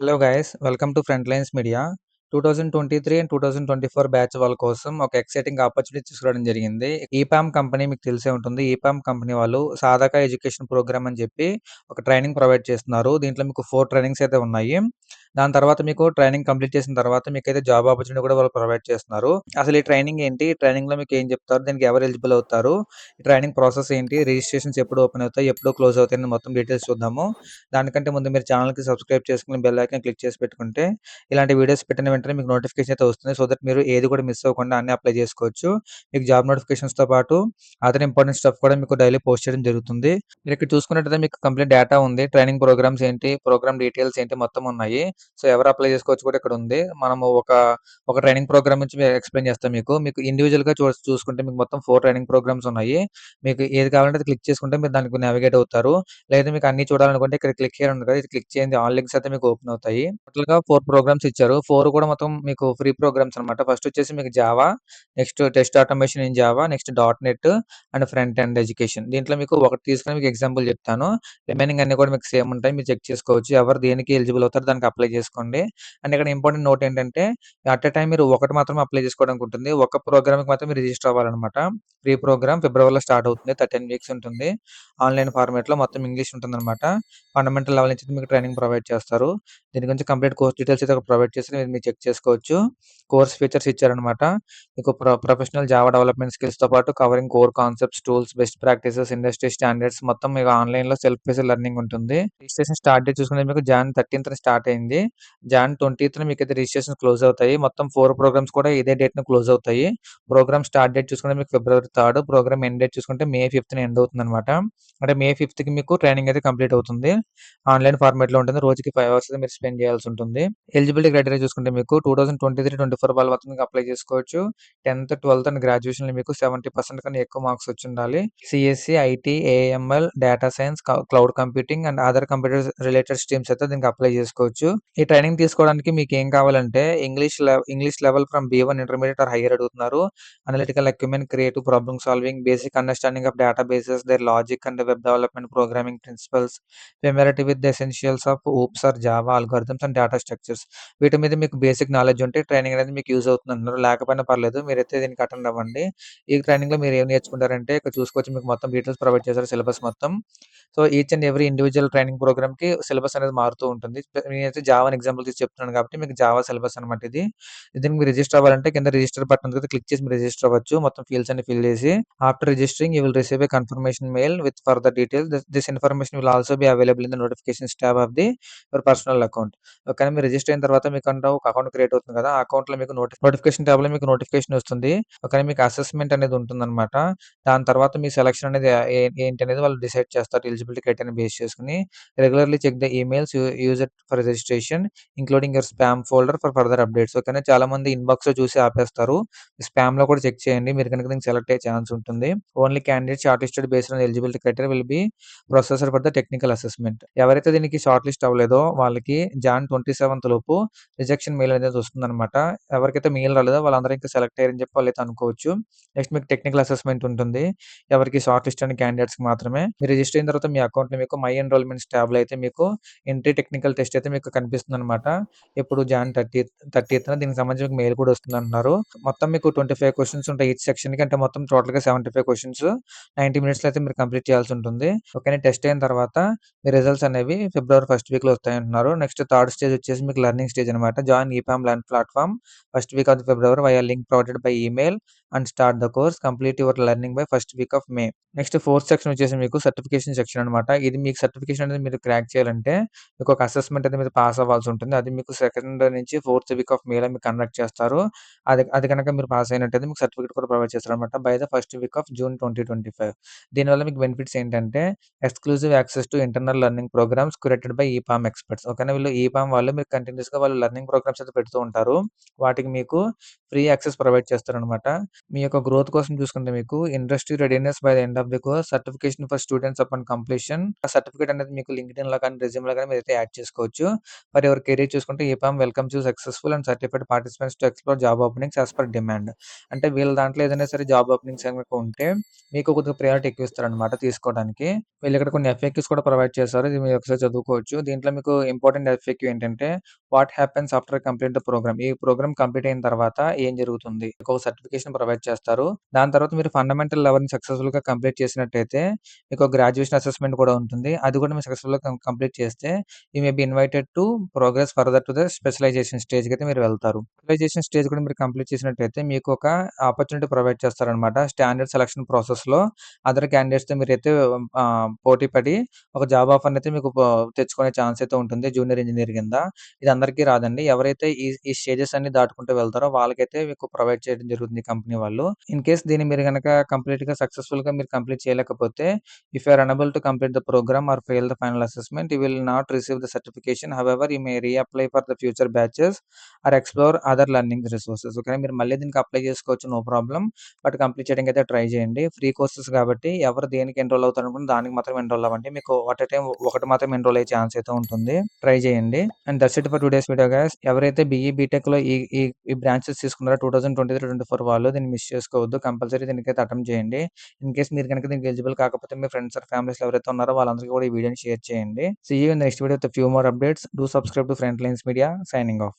Hello guys, welcome to front lines media. 2023 and 2024 batch వాళ్ళ కోసం ఒక ఎక్సైటింగ్ ఆపర్చునిటీ తీసుకురావడం జరిగింది. ఈపామ్ కంపెనీ మీకు తెలిసే ఉంటుంది. ఈపామ్ కంపెనీ వాళ్ళు సాధక ఎడ్యుకేషన్ ప్రోగ్రామ్ అని చెప్పి ఒక ట్రైనింగ్ ప్రొవైడ్ చేస్తున్నారు. దీంట్లో మీకు 4 ట్రైనింగ్స్ అయితే ఉన్నాయి. దాని తర్వాత మీకు ట్రైనింగ్ కంప్లీట్ చేసిన తర్వాత మీకైతే జాబ్ ఆపర్చునిటీ కూడా వాళ్ళు ప్రొవైడ్ చేస్తున్నారు. అసలు ఈ ట్రైనింగ్ ఏంటి? ఈ ట్రైనింగ్‌లో మీకు ఏం చెప్తారు? దీనికి ఎవరు ఎలిజిబుల్ అవుతారు? ఈ ట్రైనింగ్ ప్రాసెస్ ఏంటి? రిజిస్ట్రేషన్స్ ఎప్పుడు ఓపెన్ అవుతాయి? ఎప్పుడు క్లోజ్ అవుతాయని మొత్తం డీటెయిల్స్ చూద్దాము. దానికంటే ముందు మీరు ఛానల్‌కి సబ్స్క్రైబ్ చేసుకొని బెల్ ఐకాన్ క్లిక్ చేసి పెట్టుకుంటే ఇలాంటి వీడియోస్ పెట్టిన వెంటనే మీకు నోటిఫికేషన్ అయితే వస్తుంది. సో దట్ మీరు ఏది కూడా మిస్ అవ్వకుండా అన్నీ అప్లై చేసుకోవచ్చు. మీకు జాబ్ నోటిఫికేషన్స్‌తో పాటు అదర్ ఇంపార్టెంట్ స్టఫ్ కూడా మీకు డైలీ పోస్ట్ చేయడం జరుగుతుంది. మీరు ఇక్కడ చూసుకున్నట్టయితే మీకు కంప్లీట్ డేటా ఉంది. ట్రైనింగ్ ప్రోగ్రామ్స్ ఏంటి? ప్రోగ్రామ్ డీటెయిల్స్ ఏంటి? మొత్తం ఉన్నాయి. సో ఎవరు అప్లై చేసుకోవచ్చు కూడా ఇక్కడ ఉంది. మనము ఒక ట్రైనింగ్ ప్రోగ్రామ్ నుంచి ఎక్స్‌ప్లెయిన్ చేస్తాం మీకు. మీకు ఇండివిడ్యువల్‌గా చూసుకుంటే మీకు మొత్తం 4 ట్రైనింగ్ ప్రోగ్రామ్స్ ఉన్నాయి. మీకు ఏది కావాలంటే అది క్లిక్ చేసుకుంటే మీరు దానికి నావిగేట్ అవుతారు. లేదు మీకు అన్నీ చూడాలనుకుంటే ఇక్కడ క్లిక్ హియర్ ఉంది కదా! ఇది క్లిక్ చేయండి. ఆల్ లింక్స్ అయితే మీకు ఓపెన్ అవుతాయి. టోటల్‌గా 4 ప్రోగ్రామ్స్ ఇచ్చారు. 4 కూడా మొత్తం మీకు ఫ్రీ ప్రోగ్రామ్స్ అన్నమాట. ఫస్ట్ వచ్చేసి మీకు Java, next test automation in Java, next dot net and front end education. దీంట్లో మీకు ఒకటి తీసుకొని మీకు ఎగ్జాంపుల్ చెప్తాను. రిమైనింగ్ అన్నీ కూడా మీకు సేమ్ ఉంటాయి. మీరు చెక్ చేసుకోవచ్చు. ఎవరు దేనికి ఎలిజిబుల్ అవుతారో దానికి అప్లై చేసుకోండి. అండ్ ఇక్కడ ఇంపార్టెంట్ నోట్ ఏంటంటే అట్ ఎ టైమ్ మీరు ఒకటి మాత్రమే అప్లై చేసుకోవడానికి ఉంటుంది. ఒక ప్రోగ్రామ్‌కి మాత్రమే రిజిస్టర్ అవ్వాలన్నమాట. ప్రీ ప్రోగ్రామ్ ఫిబ్రవరిలో స్టార్ట్ అవుతుంది. 13 వీక్స్ ఉంటుంది. ఆన్‌లైన్ ఫార్మాట్‌లో మొత్తం ఇంగ్లీష్ ఉంటుందన్నమాట. ఫండమెంటల్ లెవెల్ నుంచి మీకు ట్రైనింగ్ ప్రొవైడ్ చేస్తారు. దీని గురించి కంప్లీట్ కోర్స్ డీటెయిల్స్ అయితే ప్రొవైడ్ చేసి మీరు చెక్ చేసుకోవచ్చు. కోర్స్ ఫీచర్స్ ఇచ్చారన్నమాట. మీకు ప్రొఫెషనల్ జావా డెవలప్‌మెంట్ స్కిల్స్‌తో పాటు covering core concepts, tools, best practices, industry standards మొత్తం మీకు ఆన్‌లైన్‌లో సెల్ఫ్ బేస్డ్ లెర్నింగ్ ఉంటుంది. రిజిస్ట్రేషన్ స్టార్ట్ డేట్ చూసుకుంటే మీకు జాన్ 13థ్ స్టార్ట్ అయింది. జాన్ 20థ్ మీకైతే రిజిస్ట్రేషన్స్ క్లోజ్ అవుతాయి. మొత్తం 4 ప్రోగ్రామ్స్ కూడా ఇదే డేట్‌న క్లోజ్ అవుతాయి. ప్రోగ్రామ్ స్టార్ట్ డేట్ చూసుకుంటే మీకు ఫిబ్రవరి 3, ప్రోగ్రామ్ ఎండ్ డేట్ చూసుకుంటే మే 5థ్‌న ఎండ్ అవుతుందన్నమాట. అంటే మే 5థ్‌కి మీకు ట్రైనింగ్ అయితే కంప్లీట్ అవుతుంది. ఆన్‌లైన్ ఫార్మాట్‌లో ఉంటుంది. రోజుకి 5 అవర్స్ అయితే మీరు స్పెండ్ చేయాల్సి ఉంటుంది. ఎలిజిబిలిటీ క్రైటీరియా చూసుకుంటే మీకు 2023, 24 వాళ్ళ మొత్తం మీకు అప్లై చేసుకోవచ్చు. 10థ్, 12థ్ అండ్ గ్రాడ్యుయేషన్‌లో మీకు 70% కన్నా ఎక్కువ మార్క్స్ వచ్చుండాలి. CSC, IT, AML, data science, cloud computing and other computer related streams అయితే దీనికి అప్లై చేసుకోవచ్చు. ఈ ట్రైనింగ్ తీసుకోవడానికి మీకు ఏం కావాలంటే English level from B one intermediate or higher అడుగుతున్నారు. Analytical acumen, creative problem solving, basic understanding of databases, their logic and web development programming principles, familiarity with the essentials of OOPS or Java algorithms and data structures. వీటి మీద మీకు basic knowledge ఉంటే training అనేది మీకు use అవుతుందంటున్నారు. లేకపోయినా పర్లేదు. మీరైతే దీనికి అటెండ్ అవ్వండి. ఈ ట్రైనింగ్‌లో మీరు ఏం నేర్చుకుంటారంటే ఇక్కడ చూసుకోవచ్చు మీకు మొత్తం డీటెయిల్స్ ప్రొవైడ్ చేశారు సిలబస్ మొత్తం. So, each and every individual training ప్రోగ్రామ్‌కి సిలబస్ అనేది మారుతూ ఉంటుంది. నేనైతే జావాని ఎగ్జాంపుల్ తీసి చెప్తున్నాను కాబట్టి మీకు జావా సిలబస్ అనమాట ఇది. దీనికి మీరు రిజిస్టర్ అవ్వాలంటే కింద రిజిస్టర్ బటన్ ఉంది కదా! క్లిక్ చేసి మీరు రిజిస్టర్ అవ్వచ్చు. మొత్తం ఫీల్డ్స్ అన్ని ఫిల్ చేసి after registering you will receive a confirmation mail with further details. This information will also be available in the notifications tab of your personal account. ఓకేనా. మీరు రిజిస్టర్ అయిన తర్వాత మీకంటూ ఒక అకౌంట్ క్రియేట్ అవుతుంది కదా! ఆ అకౌంట్‌లో మీకు నోటిఫికేషన్ టాబ్‌లో మీకు నోటిఫికేషన్ వస్తుంది. ఓకేనా. మీకు అసెస్మెంట్ అనేది ఉంటుందన్నమాట. దాని తర్వాత మీ సెలక్షన్ అనేది ఏంటి అనేది వాళ్ళు డిసైడ్ చేస్తారు. ఎలిజిబిలిటీ క్రైటీరియాని బేస్ చేసుకొని. Regularly check the emails use it for registration including your spam folder for further updates. ఓకేనా. చాలామంది ఇన్‌బాక్స్‌లో చూసి ఆపేస్తారు. స్పామ్‌లో కూడా చెక్ చేయండి. మీరు గనుక దీనికి సెలెక్ట్ అయ్యే ఛాన్స్ ఉంటుంది. Only candidates short listed based on eligibility criteria will be processor for the technical assessment. ఎవరైతే దీనికి షార్ట్ లిస్ట్ అవ్వలేదో వాళ్ళకి జాన్ 27థ్ లోపు రిజెక్షన్ మెయిల్ అనేది వస్తుందన్నమాట. ఎవరికైతే మెయిల్ రాలేదో వాళ్ళందరూ ఇంకా సెలెక్ట్ అయ్యారని చెప్పి వాళ్ళైతే అనుకోవచ్చు. నెక్స్ట్ మీకు టెక్నికల్ అసెస్మెంట్ ఉంటుంది. ఎవరికి షార్ట్ లిస్ట్ అయిన క్యాండిడేట్స్‌కి మాత్రమే. మీరు రిజిస్టర్ అయిన తర్వాత మీ అకౌంట్‌లో మీకు మై ఎన్రోల్‌మెంట్స్ టాబ్‌లో అయితే మీకు ఎంట్రీ టెక్నికల్ టెస్ట్ అయితే మీకు కనిపిస్తుందన్నమాట. ఎప్పుడు జాన్ 30థ్ దీనికి సంబంధించి మీకు మెయిల్ కూడా వస్తుందంటున్నారు. మొత్తం మీకు 25 క్వెషన్స్ ఉంటాయి ఈచ్ సెక్షన్‌కి. అంటే మొత్తం టోటల్‌గా 75 క్వెషన్స్ 90 మినిట్స్‌లో అయితే మీరు కంప్లీట్ చేయాల్సి ఉంటుంది. ఓకేనా. టెస్ట్ అయిన తర్వాత మీ రిజల్ట్స్ అనేవి ఫిబ్రవరి ఫస్ట్ వీక్‌లో వస్తాయంటున్నారు. నెక్స్ట్ థర్డ్ స్టేజ్ వచ్చేసి మీకు లెర్నింగ్ స్టేజ్ అనమాట. Join EPAM learn platform first week of February via link provided by email and start the course. Complete your learning by first week of May. Next fourth section వచ్చేసి మీకు certification section అనమాట. ఇది మీకు certification అనేది మీరు crack చేయాలంటే మీకు ఒక అసెస్మెంట్ అనేది మీరు పాస్ అవ్వాల్సి ఉంటుంది. అది మీకు సెకండ్ నుంచి ఫోర్త్ వీక్ ఆఫ్ మేలో మీకు కండక్ట్ చేస్తారు. అది అది గనక మీరు పాస్ అయినట్టయితే మీకు సర్టిఫికేట్ కూడా ప్రొవైడ్ చేస్తారనమాట by the first week of June 2025. దీనివల్ల మీకు బెనిఫిట్స్ ఏంటంటే exclusive access to internal learning programs curated by EPAM experts. ఓకేనా. వీళ్ళు ఈపామ్ వాళ్ళు మీకు కంటిన్యూయస్‌గా వాళ్ళు లెర్నింగ్ ప్రోగ్రామ్స్ అయితే పెడుతూ ఉంటారు. వాటికి మీకు ఫ్రీ యాక్సెస్ ప్రొవైడ్ చేస్తారనమాట. మీ యొక్క గ్రోత్ కోసం చూసుకుంటే మీకు industry readiness by the end of the course, certification for students upon completion. ఆ సర్టిఫికేట్ అనేది మీకు లింక్డ్ఇన్‌లో కానీ, రెజ్యూమ్‌లో కానీ మీరైతే యాడ్ చేసుకోవచ్చు. ఫర్ యువర్ కెరీర్ చూసుకుంటే EPAM welcomes you successful and certified participants to explore job openings as per demand. అంటే వీళ్ళ దాంట్లో ఏదైనా సరే జాబ్ ఓపెనింగ్స్ గనుక ఉంటే మీకు కొద్దిగా ప్రయారిటీ ఎక్కువ ఇస్తారనమాట తీసుకోవడానికి. వీళ్ళిక్కడ కొన్ని ఎఫ్ఏక్యూస్ కూడా ప్రొవైడ్ చేశారు. ఇది మీరు ఒకసారి చదువుకోవచ్చు. దీంట్లో మీకు ఇంపార్టెంట్ ఎఫ్ఏక్యూ ఏంటంటే what happens after complete the programme. ఈ ప్రోగ్రామ్ కంప్లీట్ అయిన తర్వాత ఏం జరుగుతుంది? ఒక సర్టిఫికేషన్ ప్రొవైడ్ చేస్తారు. దాని తర్వాత మీరు ఫండమెంటల్ లెవెల్‌ని సక్సెస్‌ఫుల్‌గా కంప్లీట్ చేసినట్టయితే మీకు గ్రాడ్యుయేషన్ అసెస్మెంట్ కూడా ఉంటుంది. అది కూడా మీరు సక్సెస్‌ఫుల్‌గా కంప్లీట్ చేస్తే you may be invited to progress further to the specialization స్టేజ్‌కైతే మీరు వెళ్తారు. స్పెషలైజేషన్ స్టేజ్ కూడా మీరు కంప్లీట్ చేసినట్టయితే మీకు ఒక ఆపర్చునిటీ ప్రొవైడ్ చేస్తారనమాట. స్టాండర్డ్ సెలక్షన్ ప్రాసెస్‌లో అదర్ క్యాండిడేట్స్‌తో మీరైతే పోటీ పడి ఒక జాబ్ ఆఫర్‌నయితే మీకు తెచ్చుకునే ఛాన్స్ అయితే ఉంటుంది జూనియర్ ఇంజినీర్ కింద. ఇది అందరికీ రాదండి. ఎవరైతే ఈ స్టేజెస్ అన్ని దాటుకుంటూ వెళ్తారో వాళ్ళకైతే మీకు ప్రొవైడ్ చేయడం జరుగుతుంది కంపెనీ వాళ్ళు. ఇన్ కేస్ దీన్ని మీరు గనక కంప్లీట్‌గా సక్సెస్‌ఫుల్‌గా మీరు కంప్లీట్ చేయలేకపోతే, if you are unable to complete the programme or fail the final assessment, you will not receive the certification. However you may reapply for the future batches or explore other learning resources. ఓకేనా. మీరు మళ్ళీ దీనికి apply చేసుకోవచ్చు. No problem. But complete చేయడానికి అయితే try చేయండి. Free courses కాబట్టి ఎవరు దేనికి ఎన్రోల్ అవుతారనుకుంటే దానికి మాత్రం ఎన్రోల్ అవ్వండి. మీకు అట్ ఎ టైమ్ ఒకటి మాత్రం ఎన్రోల్ అయ్యే ఛాన్స్ అయితే ఉంటుంది. ట్రై చేయండి. And that's it for today's video guys. ఎవరైతే బీఈ, బీటెక్‌లో ఈ ఈ ఈ బ్రాంచెస్ తీసుకున్నారో 2023, 24 వాళ్ళు దీన్ని మిస్ చేసుకోవద్దు. కంపల్సరీ దీనికైతే అటెంప్ట్ చేయండి. ఇన్ కేస్ మీరు గనుక దీనికి ఎలిజిబుల్ కాకపోతే మీ ఫ్రెండ్స్ ఆర్ ఫ్యామిలీస్‌లో ఎవరైతే ఉన్నారో వాళ్ళందరికీ కూడా ఈ వీడియోని షేర్ చేయండి. See you in the next video with few more updates. Do subscribe to front lines media. Signing of.